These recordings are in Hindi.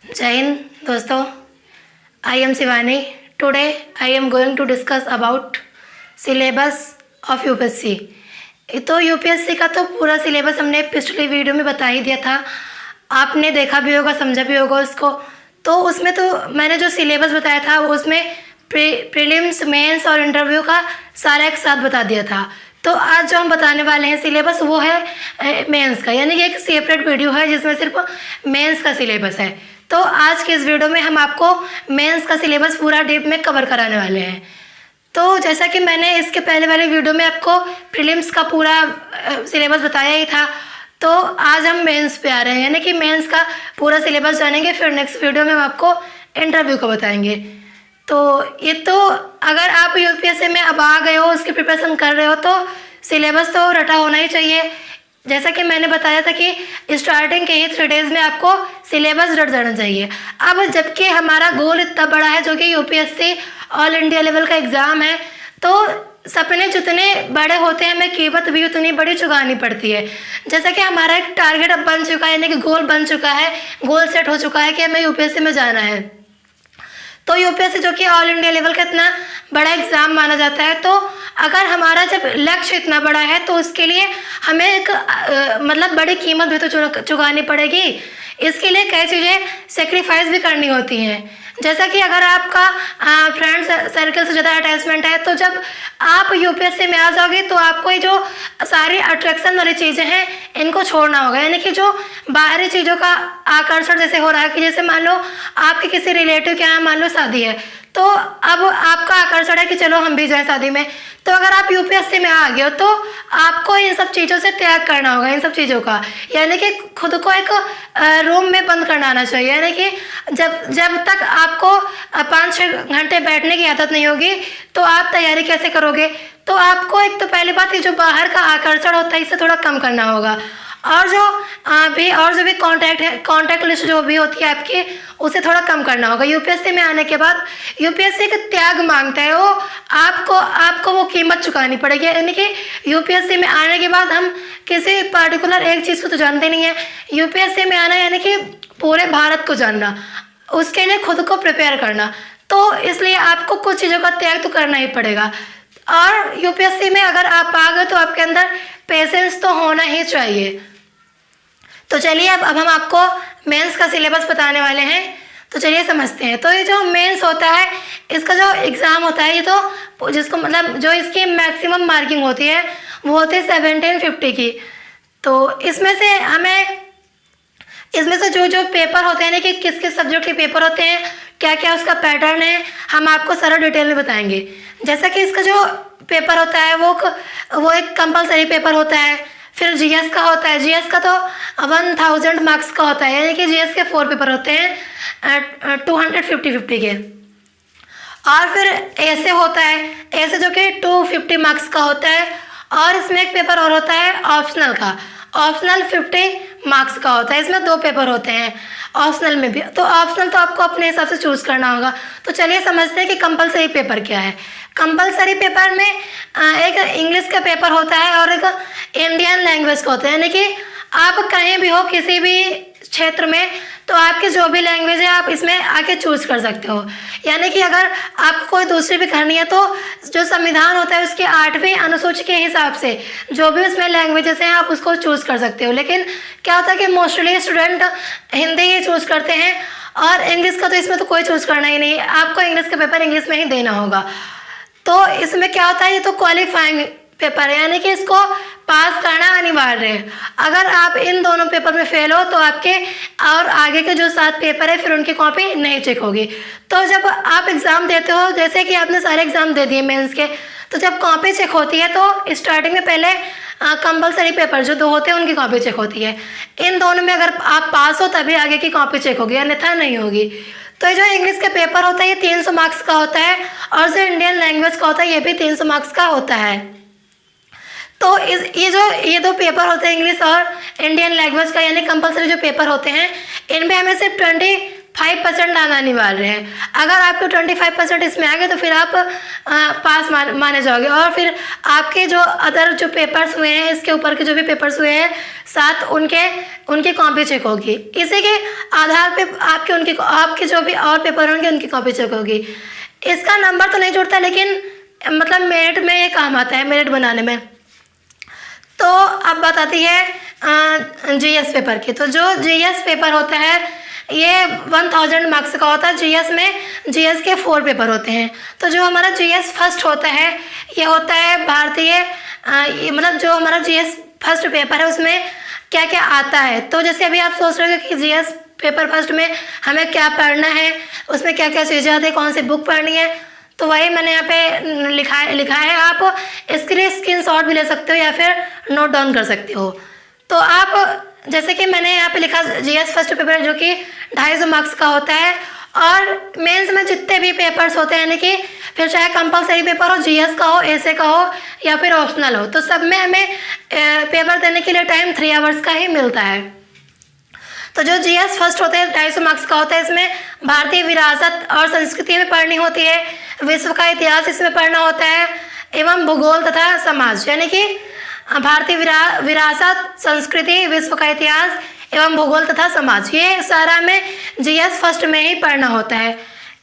जय हिंद दोस्तों, I am Shivani. Today I am going to discuss about syllabus of UPSC. तो यूपीएससी का तो पूरा सिलेबस हमने पिछली वीडियो में बता ही दिया था, आपने देखा भी होगा, समझा भी होगा उसको। तो उसमें तो मैंने जो सिलेबस बताया था वो उसमें प्रीलिम्स, मेंस और इंटरव्यू का सारा एक साथ बता दिया था। तो आज जो हम बताने वाले हैं सिलेबस वो है मेंस का, यानी कि एक सेपरेट वीडियो है जिसमें सिर्फ मेंस का सिलेबस है। तो आज के इस वीडियो में हम आपको मेंस का सिलेबस पूरा डीप में कवर कराने वाले हैं। तो जैसा कि मैंने इसके पहले वाले वीडियो में आपको प्रीलिम्स का पूरा सिलेबस बताया ही था, तो आज हम मेंस पे आ रहे हैं, यानी कि मेंस का पूरा सिलेबस जानेंगे। फिर नेक्स्ट वीडियो में हम आपको इंटरव्यू का बताएंगे। तो ये तो अगर आप यूपीएससी में अब आ गए हो, उसकी प्रिपरेशन कर रहे हो, तो सिलेबस तो रटा होना ही चाहिए। जैसा कि मैंने बताया था कि स्टार्टिंग के ही 3 डेज में आपको सिलेबस रट जाना चाहिए। अब जबकि हमारा गोल इतना बड़ा है, जो कि यूपीएससी ऑल इंडिया लेवल का एग्ज़ाम है, तो सपने जितने बड़े होते हैं हमें कीमत भी उतनी बड़ी चुकानी पड़ती है। जैसा कि हमारा एक टारगेट अब बन चुका है, यानी कि गोल बन चुका है, गोल सेट हो चुका है कि हमें यूपीएससी में जाना है। तो यूपीएससी जो कि ऑल इंडिया लेवल का इतना बड़ा एग्ज़ाम माना जाता है, तो अगर हमारा जब लक्ष्य इतना बड़ा है तो उसके लिए हमें एक मतलब बड़ी कीमत भी तो चुकानी पड़ेगी। इसके लिए कई चीज़ें सेक्रीफाइस भी करनी होती हैं। जैसा कि अगर आपका फ्रेंड सर्कल से ज़्यादा अटैचमेंट है, तो जब आप यूपीएससी में आ जाओगे तो आपको ये जो सारी अट्रैक्शन वाली चीज़ें हैं इनको छोड़ना होगा, यानी कि जो बाहरी चीज़ों का आकर्षण जैसे हो रहा है कि जैसे मान लो आपके किसी रिलेटिव के यहाँ मान लो शादी है, तो अब आपका आकर्षण है कि चलो हम भी जाएं शादी में। तो अगर आप यूपीएससी में आ गए हो तो आपको इन सब चीज़ों से त्याग करना होगा, इन सब चीज़ों का, यानी कि खुद को एक रूम में बंद करना आना चाहिए। यानी कि जब तक आपको 5-6 घंटे बैठने की आदत नहीं होगी तो आप तैयारी कैसे करोगे। तो आपको एक तो पहली बात ये जो बाहर का आकर्षण होता है इसे थोड़ा कम करना होगा, और जो भी कॉन्टैक्ट लिस्ट जो भी होती है आपकी, उसे थोड़ा कम करना होगा। यूपीएससी में आने के बाद यूपीएससी का त्याग मांगता है, वो आपको वो कीमत चुकानी पड़ेगी। यानी कि यूपीएससी में आने के बाद हम किसी पर्टिकुलर एक चीज़ को तो जानते नहीं है, यूपीएससी में आना यानी कि पूरे भारत को जानना, उसके लिए खुद को प्रिपेयर करना। तो इसलिए आपको कुछ चीज़ों का त्याग तो करना ही पड़ेगा। और यूपीएससी में अगर आप आ गए तो आपके अंदर पेशेंस तो होना ही चाहिए। तो चलिए अब हम आपको मेंस का सिलेबस बताने वाले हैं, तो चलिए समझते हैं। तो ये जो मेंस होता है, इसका जो एग्ज़ाम होता है, ये तो जिसको मतलब जो इसकी मैक्सिमम मार्किंग होती है वो होती है 1750 की। तो इसमें से जो पेपर होते हैं ना, कि किस किस सब्जेक्ट के पेपर होते हैं, क्या क्या उसका पैटर्न है, हम आपको सारा डिटेल में बताएंगे। जैसा कि इसका जो पेपर होता है वो एक कंपलसरी पेपर होता है। फिर जीएस का होता है, जीएस का तो 1000 मार्क्स का होता है, यानी कि जीएस के 4 पेपर होते हैं 250 के। और फिर ऐसे होता है, ऐसे जो कि 250 मार्क्स का होता है। और इसमें एक पेपर और होता है ऑप्शनल का, ऑप्शनल 50 मार्क्स का होता है। इसमें 2 पेपर होते हैं ऑप्शनल में भी, तो ऑप्शनल तो आपको अपने हिसाब से चूज़ करना होगा। तो चलिए समझते हैं कि कंपलसरी पेपर क्या है। कंपलसरी पेपर में एक इंग्लिश का पेपर होता है और एक इंडियन लैंग्वेज का होता है, यानी कि आप कहीं भी हो किसी भी क्षेत्र में, तो आपकी जो भी लैंग्वेज है आप इसमें आके चूज़ कर सकते हो। यानी कि अगर आपको कोई दूसरी भी करनी है तो जो संविधान होता है उसके 8वीं अनुसूची के हिसाब से जो भी उसमें लैंग्वेजेस हैं आप उसको चूज़ कर सकते हो। लेकिन क्या होता है कि मोस्टली स्टूडेंट हिंदी ही चूज़ करते हैं, और इंग्लिश का तो इसमें तो कोई चूज़ करना ही नहीं है, आपको इंग्लिश का पेपर इंग्लिश में ही देना होगा। तो इसमें क्या होता है, ये तो क्वालिफाइंग पेपर है, यानी कि इसको पास करना अनिवार्य है। अगर आप इन दोनों पेपर में फेल हो तो आपके और आगे के जो 7 पेपर है फिर उनकी कॉपी नहीं चेक होगी। तो जब आप एग्ज़ाम देते हो, जैसे कि आपने सारे एग्ज़ाम दे दिए मेंस के, तो जब कॉपी चेक होती है तो स्टार्टिंग में पहले कंपलसरी पेपर जो 2 होते हैं उनकी कॉपी चेक होती है। इन दोनों में अगर आप पास हो तभी आगे की कॉपी चेक होगी, अन्यथा नहीं होगी। तो ये जो इंग्लिश का पेपर होता है ये 300 मार्क्स का होता है, और जो इंडियन लैंग्वेज का होता है ये भी 300 मार्क्स का होता है। तो ये 2 पेपर होते हैं इंग्लिश और इंडियन लैंग्वेज का, यानी कंपलसरी जो पेपर होते हैं, इनमें हमें सिर्फ 5% लाना अनिवार्य है। अगर आपके 25% इसमें आ गए तो फिर आप पास माने जाओगे। और फिर आपके जो अदर जो पेपर्स हुए हैं, इसके ऊपर के जो भी पेपर्स हुए हैं साथ, उनकी कॉपी चेक होगी। इसी के आधार पे आपके जो भी और पेपर होंगे उनकी कॉपी चेक होगी। इसका नंबर तो नहीं जुड़ता, लेकिन मतलब मेरिट में ये काम आता है, मेरिट बनाने में। तो अब बात आती है जीएस पेपर की। तो जो जीएस पेपर होता है ये 1000 मार्क्स का होता है। जीएस के 4 पेपर होते हैं। तो जो हमारा जीएस फर्स्ट होता है ये होता है भारतीय, मतलब जो हमारा जीएस फर्स्ट पेपर है उसमें क्या क्या आता है। तो जैसे अभी आप सोच रहे हो कि जीएस पेपर फर्स्ट में हमें क्या पढ़ना है, उसमें क्या क्या चीज़ें आती है, कौन सी बुक पढ़नी है, तो वही मैंने यहाँ पे लिखा है। आप इसके लिए स्क्रीनशॉट भी ले सकते हो या फिर नोट डाउन कर सकते हो। तो आप जैसे कि मैंने यहाँ पे लिखा जीएस फर्स्ट पेपर जो कि 250 मार्क्स का होता है। और मेंस में जितने भी पेपर्स होते हैं, यानी कि फिर चाहे कंपलसरी पेपर हो, जीएस का हो, एसए का हो या फिर ऑप्शनल हो, तो सब में हमें पेपर देने के लिए टाइम 3 आवर्स का ही मिलता है। तो जो जीएस फर्स्ट होता है 250 मार्क्स का होता है। इसमें भारतीय विरासत और संस्कृति में पढ़नी होती है, विश्व का इतिहास इसमें पढ़ना होता है, एवं भूगोल तथा समाज, यानी कि भारतीय विरासत, संस्कृति, विश्व का इतिहास एवं भूगोल तथा समाज, ये सारा में जीएस फर्स्ट में ही पढ़ना होता है।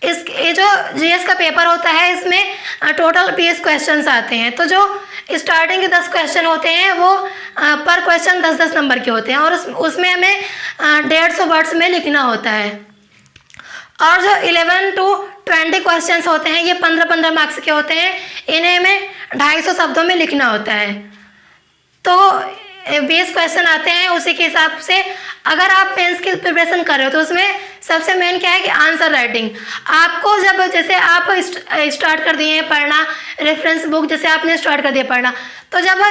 ये जो जीएस का पेपर होता है इसमें टोटल 20 क्वेश्चंस आते हैं। तो जो स्टार्टिंग के 10 क्वेश्चन होते हैं वो पर क्वेश्चन 10-10 नंबर के होते हैं और उसमें हमें 150 वर्ड्स में लिखना होता है। और जो 11 to 20 क्वेश्चंस होते हैं ये 15-15 मार्क्स के होते हैं। इन्हें हमें 250 शब्दों में लिखना होता है। तो 20 क्वेश्चन आते हैं। उसी के हिसाब से अगर आप मेंस की प्रिपरेशन कर रहे हो तो उसमें सबसे मेन क्या है कि आंसर राइटिंग। आपको जब जैसे आप स्टार्ट कर दिए हैं पढ़ना, रेफरेंस बुक जैसे आपने स्टार्ट कर दिया पढ़ना, तो जब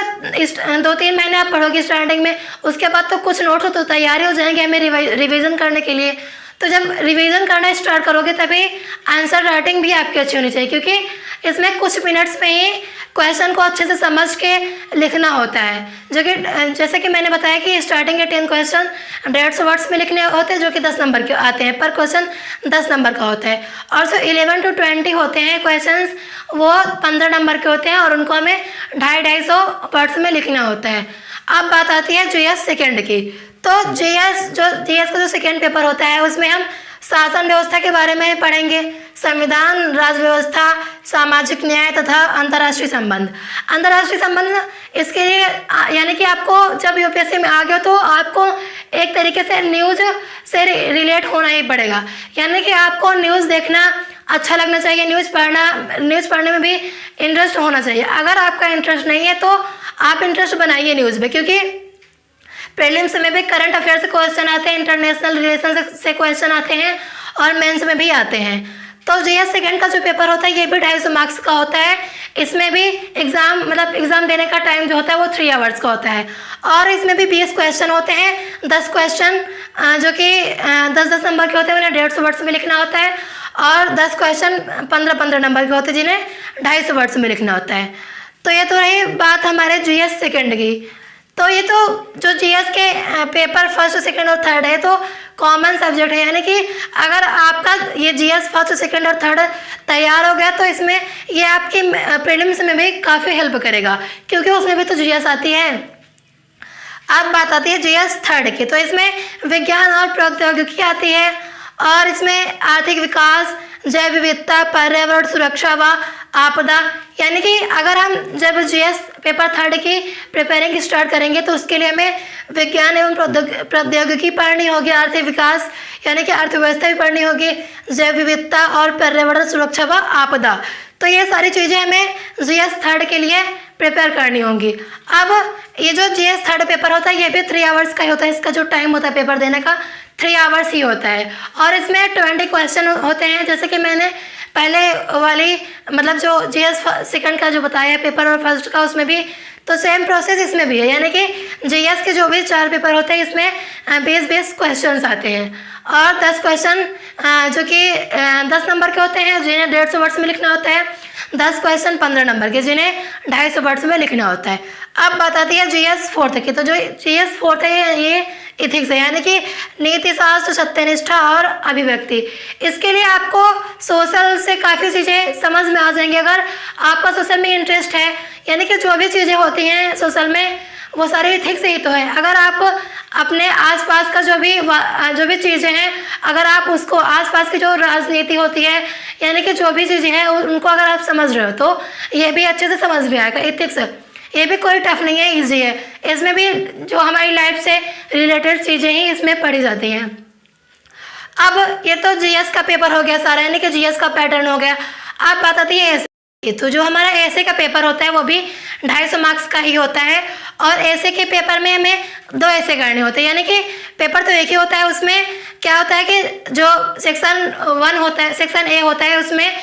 2-3 महीने आप पढ़ोगे स्टार्टिंग में, उसके बाद तो कुछ नोट्स तो तैयारी हो जाएंगे हमें रिविज़न करने के लिए। तो जब रिवीजन करना स्टार्ट करोगे तभी आंसर राइटिंग भी आपकी अच्छी होनी चाहिए, क्योंकि इसमें कुछ मिनट्स में ही क्वेश्चन को अच्छे से समझ के लिखना होता है। जो कि जैसे कि मैंने बताया कि स्टार्टिंग के 10 क्वेश्चन 150 वर्ड्स में लिखने होते हैं, जो कि 10 नंबर के आते हैं, पर क्वेश्चन 10 नंबर का होता है। और जो 11 to 20 होते हैं क्वेश्चंस वो 15 नंबर के होते हैं और उनको हमें 250 वर्ड्स में लिखना होता है। अब बात आती है जीएस सेकेंड की। तो जीएस का जो सेकेंड पेपर होता है उसमें हम शासन व्यवस्था के बारे में पढ़ेंगे, संविधान, राज्य व्यवस्था, सामाजिक न्याय तथा अंतर्राष्ट्रीय संबंध। अंतर्राष्ट्रीय संबंध इसके लिए यानी कि आपको जब यूपीएससी में आ गए तो आपको एक तरीके से न्यूज़ से रिलेट होना ही पड़ेगा, यानी कि आपको न्यूज़ देखना अच्छा लगना चाहिए, न्यूज़ पढ़ने में भी इंटरेस्ट होना चाहिए। अगर आपका इंटरेस्ट नहीं है तो आप इंटरेस्ट बनाइए न्यूज़ में, क्योंकि प्रीलिम्स में भी करंट अफेयर से क्वेश्चन आते हैं, इंटरनेशनल रिलेशन से क्वेश्चन आते हैं और मेंस में भी आते हैं। तो जीएस सेकेंड का जो पेपर होता है ये भी 250 मार्क्स का होता है। इसमें भी एग्ज़ाम देने का टाइम जो होता है वो 3 आवर्स का होता है और इसमें भी 20 क्वेश्चन होते हैं। 10 क्वेश्चन जो कि 10-10 नंबर के होते हैं उन्हें 150 वर्ड्स में लिखना होता है और 10 क्वेश्चन 15-15 नंबर के होते हैं जिन्हें 250 वर्ड्स में लिखना होता है। तो ये तो रही बात हमारे जीएस सेकेंड की। तो ये तो जो जीएस के पेपर फर्स्ट, सेकंड और थर्ड है तो कॉमन सब्जेक्ट है, यानी कि अगर आपका ये जीएस फर्स्ट, सेकंड और थर्ड तैयार हो गया तो इसमें ये आपकी प्रीलिम्स में भी काफ़ी हेल्प करेगा, क्योंकि उसमें भी तो जीएस आती है। अब बात आती है जीएस थर्ड की। तो इसमें विज्ञान और प्रौद्योगिकी आती है और इसमें आर्थिक विकास, जैव विविधता, पर्यावरण सुरक्षा व आपदा, यानी कि अगर हम जब जीएस पेपर थर्ड की प्रिपेयरिंग स्टार्ट करेंगे तो उसके लिए हमें विज्ञान एवं प्रौद्योगिकी पढ़नी होगी, आर्थिक विकास यानी कि अर्थव्यवस्था भी पढ़नी होगी, जैव विविधता और पर्यावरण सुरक्षा व आपदा। तो ये सारी चीज़ें हमें जीएस थर्ड के लिए प्रिपेयर करनी होंगी। अब ये जो जीएस थर्ड पेपर होता है ये भी 3 आवर्स का ही होता है। इसका जो टाइम होता है पेपर देने का 3 आवर्स ही होता है और इसमें 20 क्वेश्चन होते हैं। जैसे कि मैंने पहले वाली मतलब जो जीएस सेकंड का जो बताया है पेपर और फर्स्ट का, उसमें भी तो सेम प्रोसेस इसमें भी है, यानी कि जीएस के जो भी 4 पेपर होते हैं इसमें 20 क्वेश्चंस आते हैं और 10 क्वेश्चन जो कि 10 नंबर के होते हैं जिन्हें 150 वर्ड्स में लिखना होता है, 10 क्वेश्चन 15 नंबर के जिन्हें 250 वर्ड्स में लिखना होता है। अब बात आती है जीएस फोर्थ की। तो जो जीएस फोर्थ है ये इथिक्स है, यानी कि नीति शास्त्र, सत्यनिष्ठा और अभिव्यक्ति। इसके लिए आपको सोशल से काफ़ी चीज़ें समझ में आ जाएंगी अगर आपका सोशल में इंटरेस्ट है, यानी कि जो भी चीज़ें होती हैं सोशल में वो सारी इथिक्स ही तो है। अगर आप अपने आसपास का जो भी चीज़ें हैं, अगर आप उसको आसपास की जो राजनीति होती है, यानी कि जो भी चीज़ें हैं उनको अगर आप समझ रहे हो तो ये भी अच्छे से समझ में आएगा। इथिक्स ये भी कोई टफ नहीं है, ईजी है। इसमें भी जो हमारी लाइफ से रिलेटेड चीज़ें ही इसमें पढ़ी जाती हैं। अब ये तो जीएस का पेपर हो गया सारा, यानी कि जीएस का पैटर्न हो गया। आप बात आती है ऐसे, तो जो हमारा ऐसे का पेपर होता है वो भी 250 मार्क्स का ही होता है, और ऐसे के पेपर में हमें 2 ऐसे करने होते हैं, यानी कि पेपर तो एक ही होता है। उसमें क्या होता है कि जो सेक्शन 1 होता है, सेक्शन ए होता है, उसमें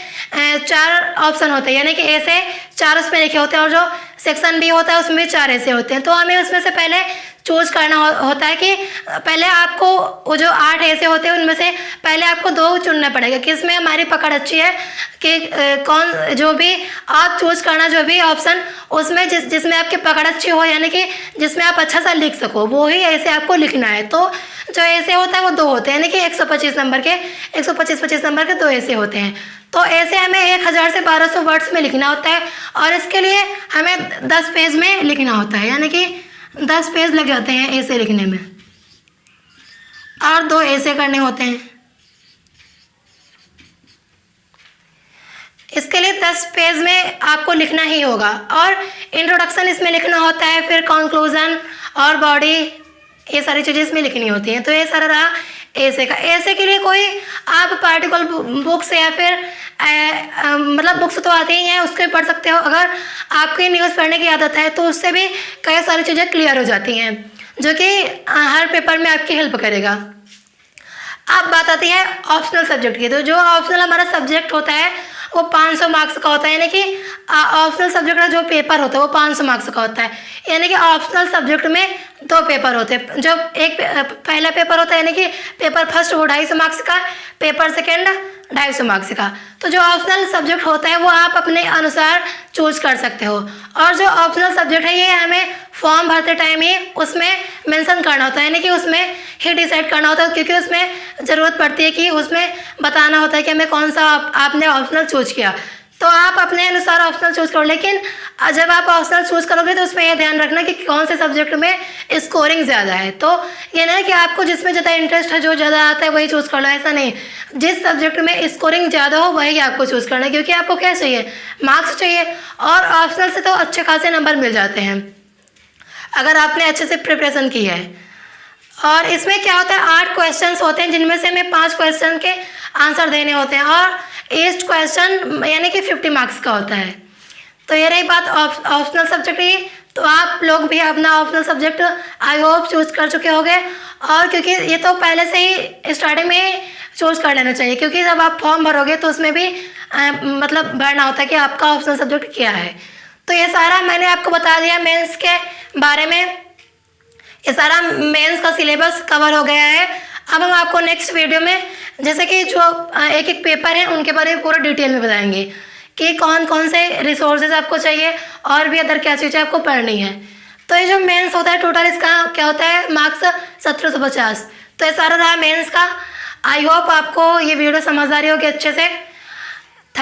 4 ऑप्शन होते हैं, यानी कि ए से 4 उसमें लिखे होते हैं, और जो सेक्शन बी होता है उसमें 4 ऐसे होते हैं। तो हमें उसमें से पहले चूज करना होता है कि पहले आपको वो जो 8 ऐसे होते हैं उनमें से पहले आपको 2 चुनना पड़ेगा कि इसमें हमारी पकड़ अच्छी है कि कौन, जो भी आप चूज करना जो भी ऑप्शन, उसमें जिसमें आपकी पकड़ अच्छी हो, यानी कि जिसमें आप अच्छा सा लिख सको, वो ही ऐसे आपको लिखना है। तो जो ऐसे होता है वो 2 होते हैं, यानी कि 125 नंबर के 125 नंबर के 2 ऐसे होते हैं। तो ऐसे हमें 1000 से 1200 वर्ड्स में लिखना होता है, और इसके लिए हमें 10 पेज में लिखना होता है, यानी कि 10 पेज लग जाते हैं ऐसे लिखने में, और 2 ऐसे करने होते हैं। इसके लिए 10 पेज में आपको लिखना ही होगा, और इंट्रोडक्शन इसमें लिखना होता है, फिर कंक्लूजन और बॉडी, ये सारी चीज़ें इसमें लिखनी होती हैं। तो ये सारा रहा ऐसे का। ऐसे के लिए कोई आप पार्टिकुलर बुक्स या फिर मतलब बुक्स तो आती ही हैं, उसको भी पढ़ सकते हो। अगर आपकी न्यूज़ पढ़ने की आदत है तो उससे भी कई सारी चीज़ें क्लियर हो जाती हैं, जो कि हर पेपर में आपकी हेल्प करेगा। अब बात आती है ऑप्शनल सब्जेक्ट की। तो जो ऑप्शनल हमारा सब्जेक्ट होता है वो 500 मार्क्स का होता है, यानी कि ऑप्शनल सब्जेक्ट का जो पेपर होता है वो 500 मार्क्स का होता है। यानी कि ऑप्शनल सब्जेक्ट में 2 पेपर होते हैं। जो एक पहला पेपर होता है, यानी कि पेपर फर्स्ट वो 250 मार्क्स का, पेपर सेकेंड 250 मार्क्स का। तो जो ऑप्शनल सब्जेक्ट होता है वो आप अपने अनुसार चूज कर सकते हो, और जो ऑप्शनल सब्जेक्ट है ये हमें फॉर्म भरते टाइम ही उसमें मेंशन करना होता है, यानी कि उसमें ही डिसाइड करना होता है, क्योंकि उसमें ज़रूरत पड़ती है कि उसमें बताना होता है कि हमें कौन सा आपने ऑप्शनल चूज किया। तो आप अपने अनुसार ऑप्शनल चूज करो, लेकिन जब आप ऑप्शनल चूज करोगे तो उसमें यह ध्यान रखना कि कौन से सब्जेक्ट में स्कोरिंग ज़्यादा है। तो ये नहीं कि आपको जिसमें ज़्यादा इंटरेस्ट है, जो ज़्यादा आता है वही चूज़ कर लो, ऐसा नहीं। जिस सब्जेक्ट में स्कोरिंग ज़्यादा हो वही आपको चूज़ करना है, क्योंकि आपको क्या चाहिए, मार्क्स चाहिए, और ऑप्शनल से तो अच्छे खासे नंबर मिल जाते हैं अगर आपने अच्छे से प्रिपरेशन की है। और इसमें क्या होता है, 8 क्वेश्चंस होते हैं, जिनमें से हमें 5 क्वेश्चन के आंसर देने होते हैं, और ईच क्वेश्चन यानी कि 50 मार्क्स का होता है। तो ये रही बात ऑप्शनल सब्जेक्ट की। तो आप लोग भी अपना optional subject I hope choose कर चुके होंगे, और क्योंकि ये तो पहले से ही स्टार्टिंग में चूज कर लेना चाहिए, क्योंकि जब आप फॉर्म भरोगे तो उसमें भी मतलब भरना होता है कि आपका ऑप्शनल सब्जेक्ट क्या है। तो ये सारा मैंने आपको बता दिया मेंस के बारे में। ये सारा मेंस का सिलेबस कवर हो गया है। अब हम आपको नेक्स्ट वीडियो में जैसे कि जो एक एक पेपर है उनके बारे में पूरा डिटेल में बताएंगे कि कौन कौन से रिसोर्सेज आपको चाहिए, और भी अदर क्या चीज़ें आपको पढ़नी है। तो ये जो मेंस होता है टोटल इसका क्या होता है, मार्क्स 1750। तो ये सारा रहा मेंस का। आई होप आपको ये वीडियो समझ आ रही होगी अच्छे से।